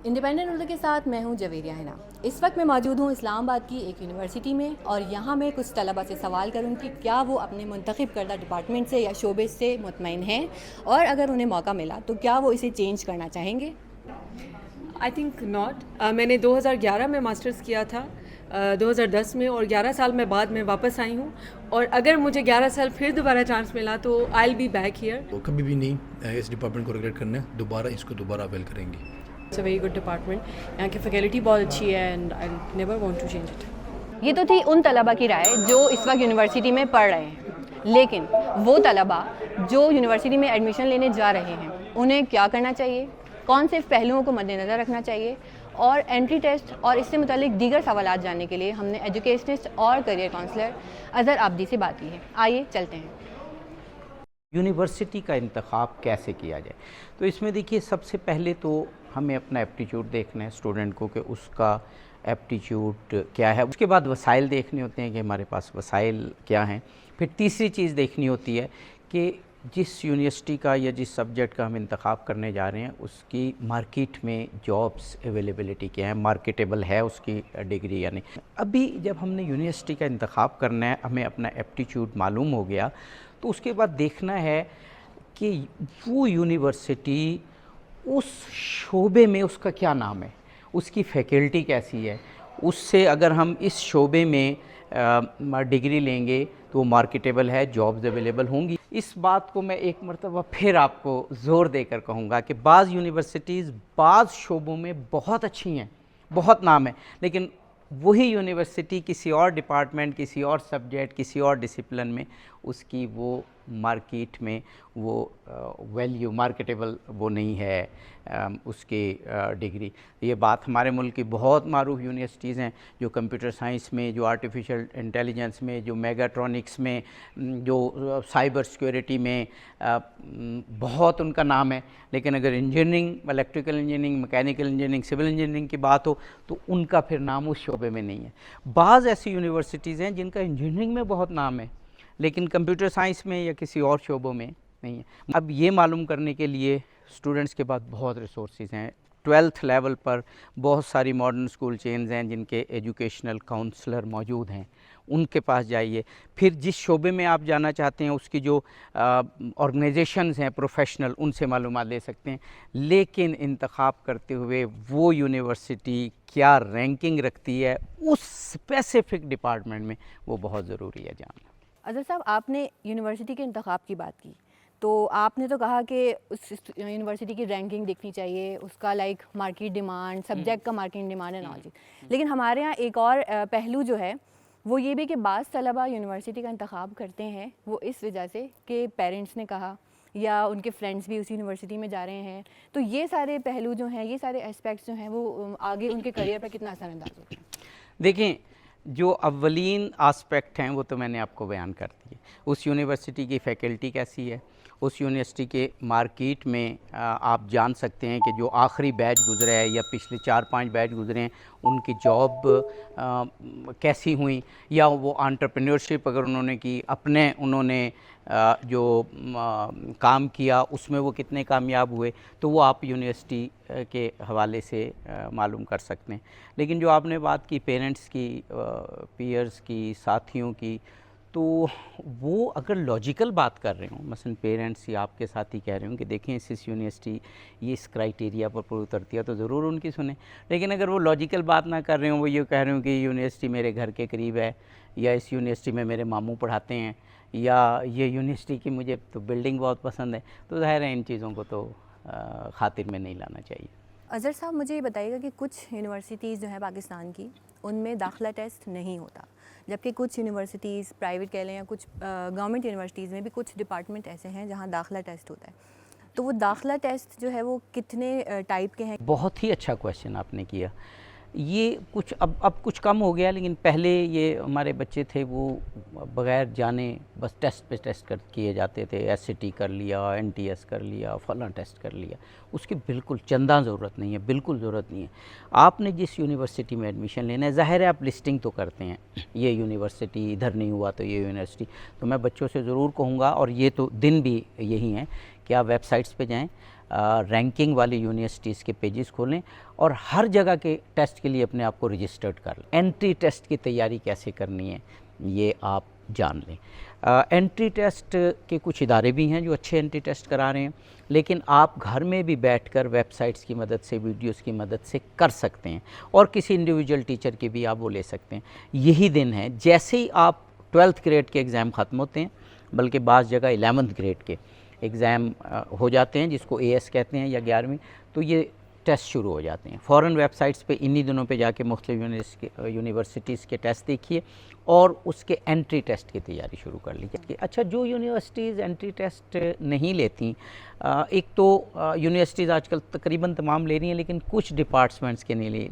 Independent Urdu के साथ मैं हूं जवेरिया हिना। इस वक्त मैं मौजूद हूं इस्लाम आबाद की एक यूनिवर्सिटी में और यहाँ मैं कुछ तलबा से सवाल करूँगी कि क्या वो अपने मुंतखब करदा डिपार्टमेंट से या शोबे से मुतमईन हैं, और अगर उन्हें मौका मिला तो क्या वो इसे चेंज करना चाहेंगे। I think not. मैंने 2011 में मास्टर्स किया था, 2010 में, और 11 साल में बाद में वापस आई हूँ। और अगर मुझे 11 साल फिर दोबारा चांस मिला तो I will be back here. तो कभी भी नहीं इस डिपार्टमेंट को रिग्रेट करना है, दोबारा इसको दोबारा अवेल करेंगे। It's a very good department, यहाँ की फैकल्टी बहुत अच्छी है and I never want to change it. ये तो थी उन तलबा की राय जो इस वक्त यूनिवर्सिटी में पढ़ रहे हैं, लेकिन वो तलबा जो यूनिवर्सिटी में एडमिशन लेने जा रहे हैं उन्हें क्या करना चाहिए, कौन से पहलुओं को मद्देनज़र रखना चाहिए, और एंट्री टेस्ट और इससे मुतालिक दीगर सवालात जानने के लिए हमने एजुकेशनिस्ट और करियर काउंसलर अज़हर आबदी से बात की है। आइए चलते हैं। यूनिवर्सिटी का इंतखाब कैसे किया जाए, तो इसमें देखिए सबसे पहले तो हमें अपना एप्टीट्यूड देखना है स्टूडेंट को कि उसका एप्टीट्यूड क्या है। उसके बाद वसाइल देखने होते हैं कि हमारे पास वसाइल क्या हैं। फिर तीसरी चीज़ देखनी होती है कि जिस यूनिवर्सिटी का या जिस सब्जेक्ट का हम इंतखाब करने जा रहे हैं उसकी मार्केट में जॉब्स अवेलेबिलिटी क्या है, मार्केटेबल है उसकी डिग्री या नहीं। अभी जब हमने यूनिवर्सिटी का इंतखाब करना है, हमें अपना एप्टीट्यूड मालूम हो गया, तो उसके बाद देखना है कि वो यूनिवर्सिटी उस शोबे में उसका क्या नाम है, उसकी फैकल्टी कैसी है, उससे अगर हम इस शोबे में डिग्री लेंगे तो मार्केटेबल है, जॉब्स अवेलेबल होंगी। इस बात को मैं एक मरतबा फिर आपको ज़ोर देकर कहूँगा कि बाज़ यूनिवर्सिटीज़ बाज़ शोबों में बहुत अच्छी हैं, बहुत नाम है, लेकिन वही यूनिवर्सिटी किसी और डिपार्टमेंट, किसी और सब्जेक्ट, किसी और डिसिप्लिन में उसकी वो मार्केट में वो वैल्यू मार्केटेबल वो नहीं है उसकी डिग्री। ये बात हमारे मुल्क की बहुत मारूफ यूनिवर्सिटीज़ हैं जो कंप्यूटर साइंस में, जो आर्टिफिशियल इंटेलिजेंस में, जो मेगाट्रॉनिक्स में, जो साइबर सिक्योरिटी में बहुत उनका नाम है, लेकिन अगर engineering, electrical engineering, mechanical engineering, civil engineering की बात हो तो उनका फिर नाम उस शोबे में नहीं है। बाज़ ऐसी यूनिवर्सिटीज़ हैं जिनका इंजीनियरिंग में बहुत नाम है लेकिन कंप्यूटर साइंस में या किसी और शोबों में नहीं है। अब ये मालूम करने के लिए स्टूडेंट्स के पास बहुत रिसोर्सेज हैं। 12th लेवल पर बहुत सारी मॉडर्न स्कूल चेन्स हैं जिनके एजुकेशनल काउंसलर मौजूद हैं, उनके पास जाइए। फिर जिस शोबे में आप जाना चाहते हैं उसकी जो ऑर्गेनाइजेशंस हैं प्रोफेशनल, उनसे मालूमात ले सकते हैं। लेकिन इंतखाब करते हुए वो यूनिवर्सिटी क्या रैंकिंग रखती है उस स्पेसिफ़िक डिपार्टमेंट में, वो बहुत ज़रूरी है जानना। अज़हर साहब, आपने यूनिवर्सिटी के इंतखाब की बात की, तो आपने तो कहा कि उस यूनिवर्सिटी की रैंकिंग देखनी चाहिए, उसका लाइक मार्केट डिमांड, सब्जेक्ट का मार्केट डिमांड है नॉलेज। लेकिन हमारे यहाँ एक और पहलू जो है वो ये भी कि बाज़ तलबा यूनिवर्सिटी का इंतखाब करते हैं वो इस वजह से कि पेरेंट्स ने कहा या उनके फ्रेंड्स भी उस यूनिवर्सिटी में जा रहे हैं। तो ये सारे पहलू जो हैं, ये सारे एस्पेक्ट्स जो हैं वो आगे उनके करियर पर कितना असरअंदाज होते हैं। देखें, जो अव्वलीन आस्पेक्ट हैं वो तो मैंने आपको बयान कर दिए। उस यूनिवर्सिटी की फ़ैकल्टी कैसी है, उस यूनिवर्सिटी के मार्केट में आप जान सकते हैं कि जो आखिरी बैच गुज़रा है या पिछले 4-5 बैच गुज़रे हैं उनकी जॉब कैसी हुई, या वो एंटरप्रेन्योरशिप अगर उन्होंने की, अपने उन्होंने जो काम किया उसमें वो कितने कामयाब हुए, तो वो आप यूनिवर्सिटी के हवाले से मालूम कर सकते हैं। लेकिन जो आपने बात की पेरेंट्स की, पीयर्स की, साथियों की, तो वो अगर लॉजिकल बात कर रहे हों, मसलन पेरेंट्स या आपके साथी कह रहे हों कि देखें इस यूनिवर्सिटी ये इस क्राइटेरिया पर पूरी उतरती है, तो ज़रूर उनकी सुने। लेकिन अगर वो लॉजिकल बात ना कर रहे हों, वो ये कह रहे हों कि यूनिवर्सिटी मेरे घर के करीब है, या इस यूनिवर्सिटी में मेरे मामू पढ़ाते हैं, या ये यूनिवर्सिटी की मुझे तो बिल्डिंग बहुत पसंद है, तो ज़ाहिर है इन चीज़ों को तो खातिर में नहीं लाना चाहिए। अज़हर साहब, मुझे ये बताइएगा कि कुछ यूनिवर्सिटीज़ जो है पाकिस्तान की, उनमें दाखिला टेस्ट नहीं होता, जबकि कुछ यूनिवर्सिटीज़ प्राइवेट कह लें या कुछ गवर्नमेंट यूनिवर्सिटीज़ में भी कुछ डिपार्टमेंट ऐसे हैं जहां दाखिला टेस्ट होता है। तो वो दाखिला टेस्ट जो है वो कितने टाइप के हैं? बहुत ही अच्छा क्वेश्चन आपने किया। ये कुछ अब कुछ कम हो गया, लेकिन पहले ये हमारे बच्चे थे वो बग़ैर जाने बस टेस्ट पे टेस्ट किए जाते थे। एससीटी कर लिया, एनटीएस कर लिया, फलां टेस्ट कर लिया, उसकी बिल्कुल चंदा ज़रूरत नहीं है, बिल्कुल ज़रूरत नहीं है। आपने जिस यूनिवर्सिटी में एडमिशन लेना है, ज़ाहिर है आप लिस्टिंग तो करते हैं, ये यूनिवर्सिटी इधर नहीं हुआ तो ये यूनिवर्सिटी, तो मैं बच्चों से ज़रूर कहूँगा, और ये तो दिन भी यही हैं कि आप वेबसाइट्स पे जाएँ, رینکنگ والی یونیورسٹیز کے پیجز کھولیں اور ہر جگہ کے ٹیسٹ کے لیے اپنے آپ کو رجسٹرڈ کر لیں. انٹری ٹیسٹ کی تیاری کیسے کرنی ہے یہ آپ جان لیں. انٹری ٹیسٹ کے کچھ ادارے بھی ہیں جو اچھے انٹری ٹیسٹ کرا رہے ہیں، لیکن آپ گھر میں بھی بیٹھ کر ویب سائٹس کی مدد سے، ویڈیوز کی مدد سے کر سکتے ہیں، اور کسی انڈیویجول ٹیچر کی بھی آپ وہ لے سکتے ہیں. یہی دن ہے جیسے ہی آپ 12th گریڈ کے ایگزام ختم ہوتے ہیں، بلکہ بعض جگہ 11th گریڈ کے ایگزام ہو جاتے ہیں جس کو AS کہتے ہیں یا 11ویں، تو یہ ٹیسٹ شروع ہو جاتے ہیں. فوراً ویب سائٹس پہ انہی دنوں پہ جا کے مختلف یونیورسٹیز کے ٹیسٹ دیکھیے اور اس کے انٹری ٹیسٹ کی تیاری شروع کر لیجیے. اچھا، جو یونیورسٹیز انٹری ٹیسٹ نہیں لیتی، ایک تو یونیورسٹیز آج کل تقریباً تمام لے رہی ہیں، لیکن کچھ ڈپارٹمنٹس کے لیے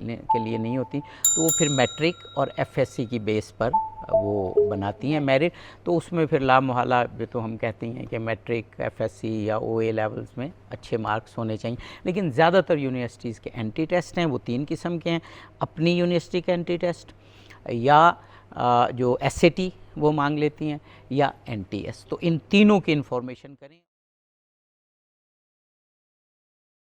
نہیں ہوتی، تو وہ پھر میٹرک اور FSC کی بیس پر وہ بناتی ہیں میرٹ. تو اس میں پھر لا محالہ جو تو ہم کہتے ہیں کہ میٹرک، FSC یا OA لیولز میں اچھے مارکس ہونے چاہیے. لیکن زیادہ تر یونیورسٹیز کے انٹری ٹیسٹ ہیں وہ 3 قسم کے ہیں. اپنی یونیورسٹی کا انٹری ٹیسٹ، یا جو SAT وہ مانگ لیتی ہیں، یا NTS. تو ان تینوں کی انفارمیشن کریں.